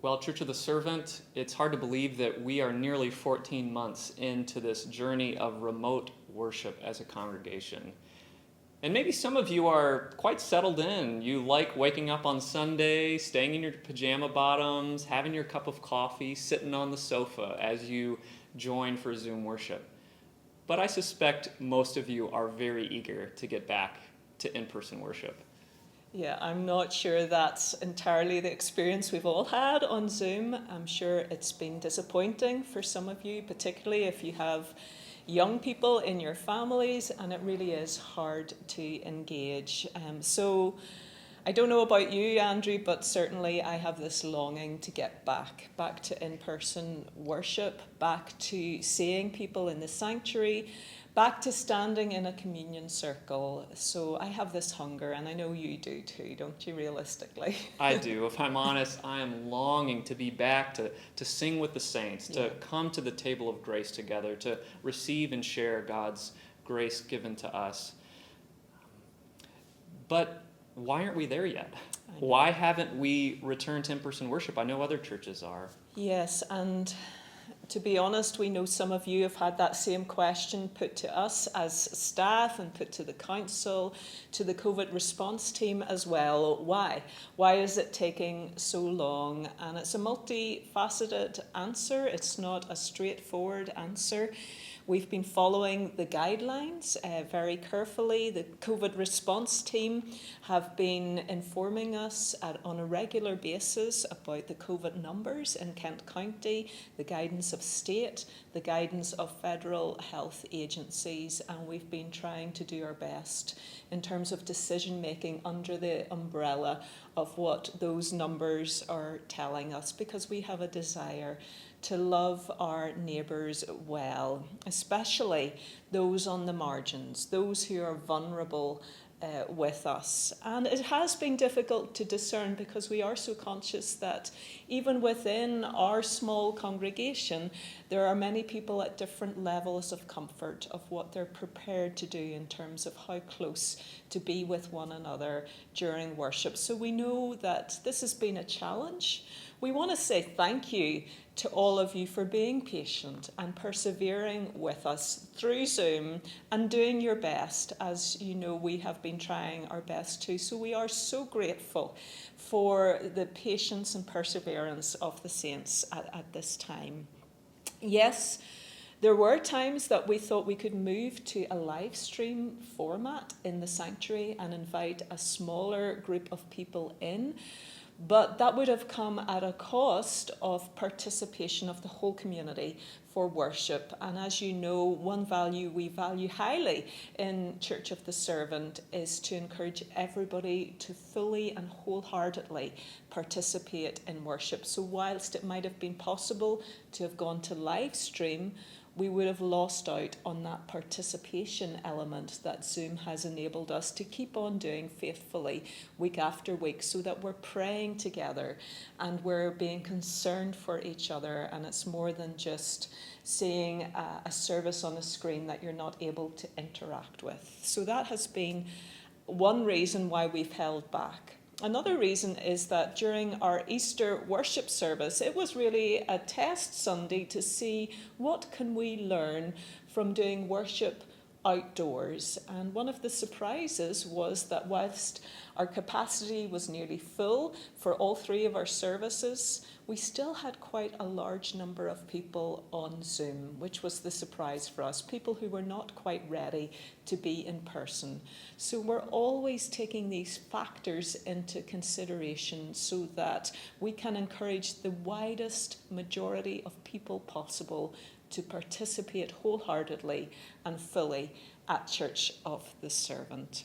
Well, Church of the Servant, it's hard to believe that we are nearly 14 months into this journey of remote worship as a congregation. And maybe some of you are quite settled in. You like waking up on Sunday, staying in your pajama bottoms, having your cup of coffee, sitting on the sofa as you join for Zoom worship. But I suspect most of you are very eager to get back to in-person worship. Yeah, I'm not sure that's entirely the experience we've all had on Zoom. I'm sure it's been disappointing for some of you, particularly if you have young people in your families, and it really is hard to engage. So I don't know about you, Andrew, but certainly I have this longing to get back to in-person worship, back to seeing people in the sanctuary, back to standing in a communion circle. So I have this hunger, and I know you do too, don't you, realistically? I do. If I'm honest, I am longing to be back to sing with the saints, to come to the table of grace together, to receive and share God's grace given to us. But why aren't we there yet? Why haven't we returned to in-person worship? I know other churches are. Yes, and to be honest, we know some of you have had that same question put to us as staff and put to the council, to the COVID response team as well. Why? Why is it taking so long? And it's a multifaceted answer. It's not a straightforward answer. We've been following the guidelines very carefully. The COVID response team have been informing us on a regular basis about the COVID numbers in Kent County, the guidance of state, the guidance of federal health agencies, and we've been trying to do our best in terms of decision making under the umbrella of what those numbers are telling us, because we have a desire to love our neighbours well, especially those on the margins, those who are vulnerable with us. And it has been difficult to discern because we are so conscious that even within our small congregation, there are many people at different levels of comfort of what they're prepared to do in terms of how close to be with one another during worship. So we know that this has been a challenge. We want to say thank you to all of you for being patient and persevering with us through Zoom and doing your best, as you know we have been trying our best too. So we are so grateful for the patience and perseverance of the saints at this time. Yes, there were times that we thought we could move to a live stream format in the sanctuary and invite a smaller group of people in. But that would have come at a cost of participation of the whole community for worship. And as you know, one value we value highly in Church of the Servant is to encourage everybody to fully and wholeheartedly participate in worship. So whilst it might have been possible to have gone to live stream, we would have lost out on that participation element that Zoom has enabled us to keep on doing faithfully week after week, so that we're praying together and we're being concerned for each other, and it's more than just seeing a service on a screen that you're not able to interact with. So that has been one reason why we've held back. Another reason is that during our Easter worship service, it was really a test Sunday to see what can we learn from doing worship outdoors. And one of the surprises was that whilst our capacity was nearly full for all three of our services, we still had quite a large number of people on Zoom, which was the surprise for us, people who were not quite ready to be in person. So we're always taking these factors into consideration so that we can encourage the widest majority of people possible to participate wholeheartedly and fully at Church of the Servant.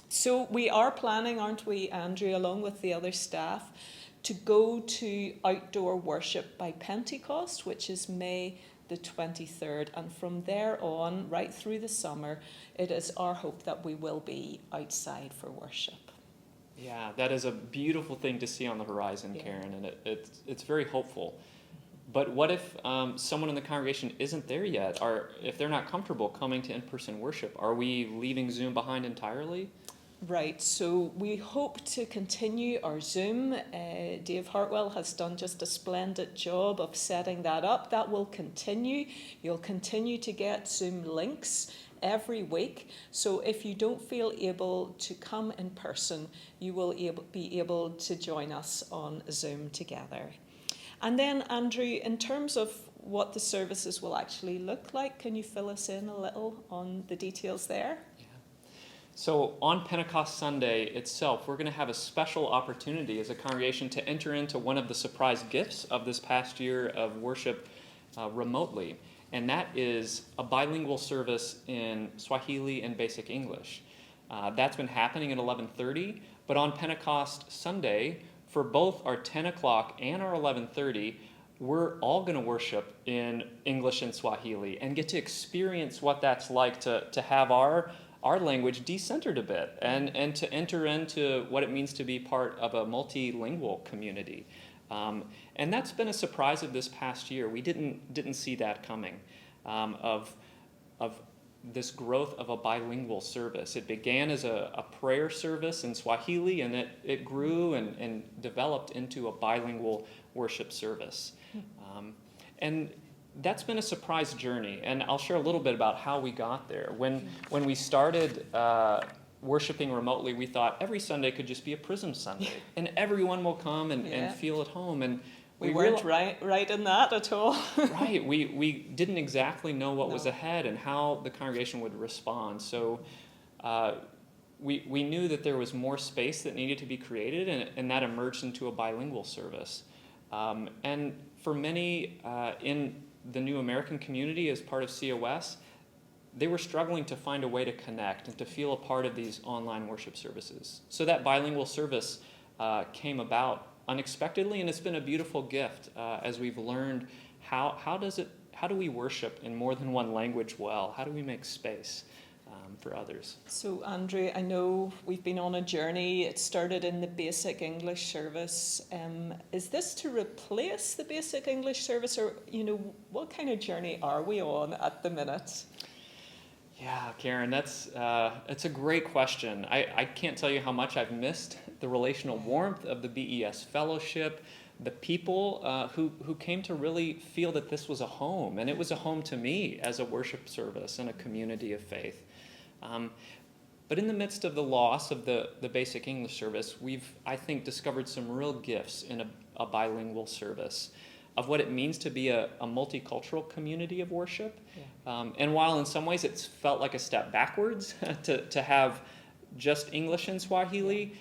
So we are planning, aren't we, Andrew, along with the other staff, to go to outdoor worship by Pentecost, which is May the 23rd. And from there on, right through the summer, it is our hope that we will be outside for worship. Yeah, that is a beautiful thing to see on the horizon, Karen, and it's very hopeful. But what if someone in the congregation isn't there yet, or if they're not comfortable coming to in-person worship? Are we leaving Zoom behind entirely? Right, so we hope to continue our Zoom. Dave Hartwell has done just a splendid job of setting that up. That will continue. You'll continue to get Zoom links every week. So if you don't feel able to come in person, you will be able to join us on Zoom together. And then, Andrew, in terms of what the services will actually look like, can you fill us in a little on the details there? So on Pentecost Sunday itself, we're going to have a special opportunity as a congregation to enter into one of the surprise gifts of this past year of worship remotely, and that is a bilingual service in Swahili and Basic English. That's been happening at 11:30, but on Pentecost Sunday, for both our 10 o'clock and our 11:30, we're all going to worship in English and Swahili and get to experience what that's like to have our language decentered a bit and to enter into what it means to be part of a multilingual community. And that's been a surprise of this past year. We didn't see that coming, of this growth of a bilingual service. It began as a prayer service in Swahili, and it grew and developed into a bilingual worship service. And that's been a surprise journey, and I'll share a little bit about how we got there. When we started worshiping remotely, we thought every Sunday could just be a Prism Sunday, and everyone will come and feel at home. And we weren't right in that at all. Right, we didn't exactly know what was ahead and how the congregation would respond. So we knew that there was more space that needed to be created, and that emerged into a bilingual service. And for many in the New American community as part of COS, they were struggling to find a way to connect and to feel a part of these online worship services. So that bilingual service came about unexpectedly, and it's been a beautiful gift as we've learned how do we worship in more than one language well? How do we make space for others? So, Andrew, I know we've been on a journey. It started in the Basic English service. Is this to replace the Basic English service, or what kind of journey are we on at the minute? Yeah, Karen, it's a great question. I can't tell you how much I've missed the relational warmth of the BES fellowship, the people who came to really feel that this was a home, and it was a home to me as a worship service and a community of faith. But in the midst of the loss of the Basic English service, we've, I think, discovered some real gifts in a bilingual service of what it means to be a multicultural community of worship. Yeah. And while in some ways it's felt like a step backwards to have just English and Swahili,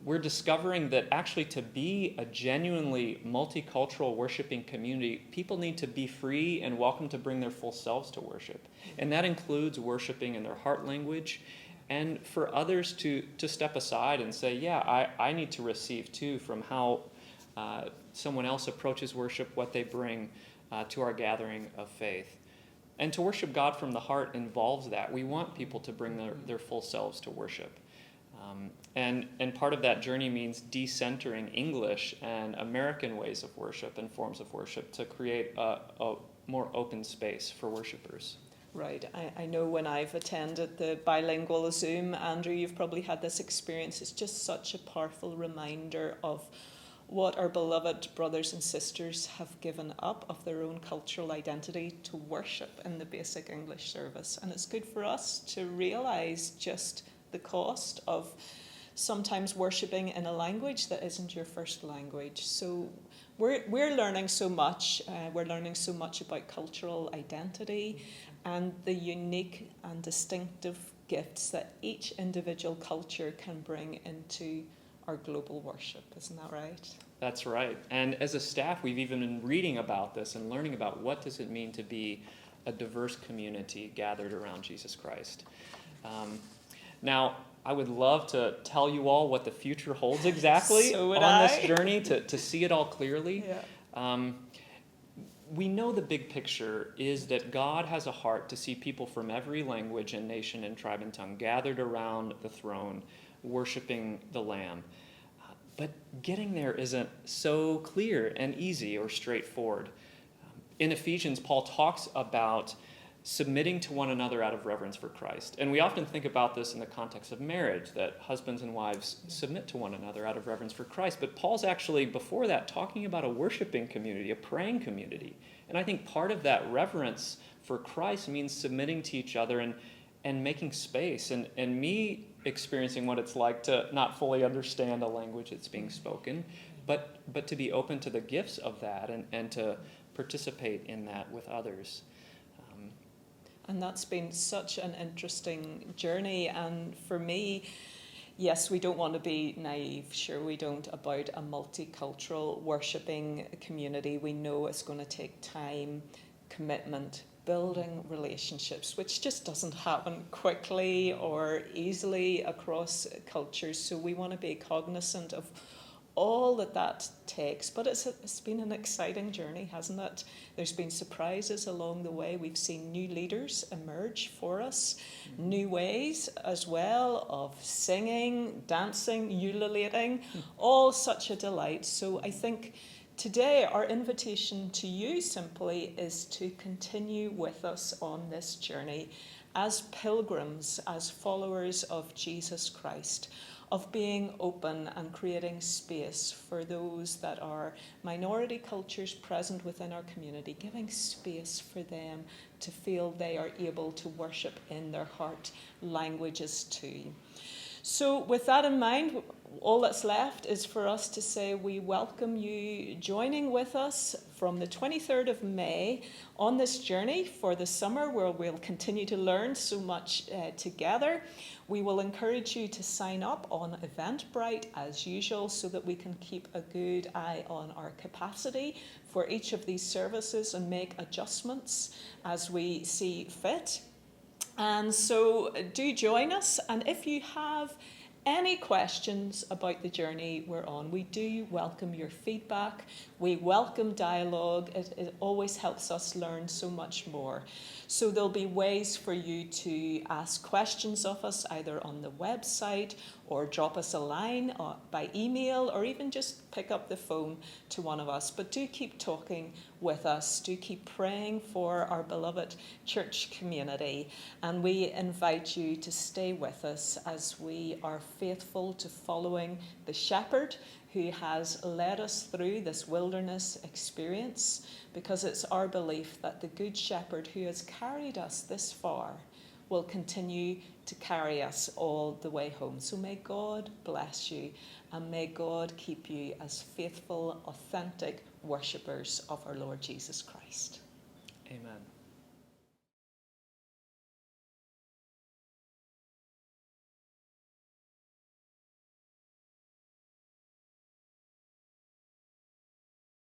we're discovering that actually to be a genuinely multicultural worshiping community, people need to be free and welcome to bring their full selves to worship. And that includes worshiping in their heart language, and for others to step aside and say, yeah, I need to receive too from how someone else approaches worship, what they bring to our gathering of faith. And to worship God from the heart involves that. We want people to bring their full selves to worship. And part of that journey means decentering English and American ways of worship and forms of worship to create a more open space for worshipers. Right. I know when I've attended the bilingual Zoom, Andrew, you've probably had this experience. It's just such a powerful reminder of what our beloved brothers and sisters have given up of their own cultural identity to worship in the Basic English service. And it's good for us to realize just the cost of sometimes worshiping in a language that isn't your first language. So we're learning so much. We're learning so much about cultural identity and the unique and distinctive gifts that each individual culture can bring into our global worship. Isn't that right? That's right. And as a staff, we've even been reading about this and learning about what does it mean to be a diverse community gathered around Jesus Christ. Now, I would love to tell you all what the future holds exactly on this journey to see it all clearly. Yeah. We know the big picture is that God has a heart to see people from every language and nation and tribe and tongue gathered around the throne, worshiping the Lamb. But getting there isn't so clear and easy or straightforward. In Ephesians, Paul talks about submitting to one another out of reverence for Christ. And we often think about this in the context of marriage, that husbands and wives submit to one another out of reverence for Christ. But Paul's actually, before that, talking about a worshiping community, a praying community. And I think part of that reverence for Christ means submitting to each other and making space. And me experiencing what it's like to not fully understand a language that's being spoken, but to be open to the gifts of that and to participate in that with others. And that's been such an interesting journey. And for me, yes, we don't want to be naive. Sure, we don't, about a multicultural worshipping community. We know it's going to take time, commitment, building relationships, which just doesn't happen quickly or easily across cultures. So we want to be cognizant of all that takes. But it's been an exciting journey, hasn't it? There's been surprises along the way. We've seen new leaders emerge for us, new ways as well of singing, dancing, ululating, all such a delight. So I think today our invitation to you simply is to continue with us on this journey as pilgrims, as followers of Jesus Christ, of being open and creating space for those that are minority cultures present within our community, giving space for them to feel they are able to worship in their heart languages too. So with that in mind, all that's left is for us to say we welcome you joining with us from the 23rd of May on this journey for the summer, where we'll continue to learn so much together. We will encourage you to sign up on Eventbrite as usual so that we can keep a good eye on our capacity for each of these services and make adjustments as we see fit. And so do join us. And if you have any questions about the journey we're on, we do welcome your feedback. We welcome dialogue. It always helps us learn so much more. So there'll be ways for you to ask questions of us either on the website or drop us a line by email, or even just pick up the phone to one of us. But do keep talking with us. Do keep praying for our beloved church community. And we invite you to stay with us as we are faithful to following the shepherd who has led us through this wilderness experience, because it's our belief that the good shepherd who has carried us this far will continue to carry us all the way home. So may God bless you, and may God keep you as faithful, authentic worshippers of our Lord Jesus Christ. Amen.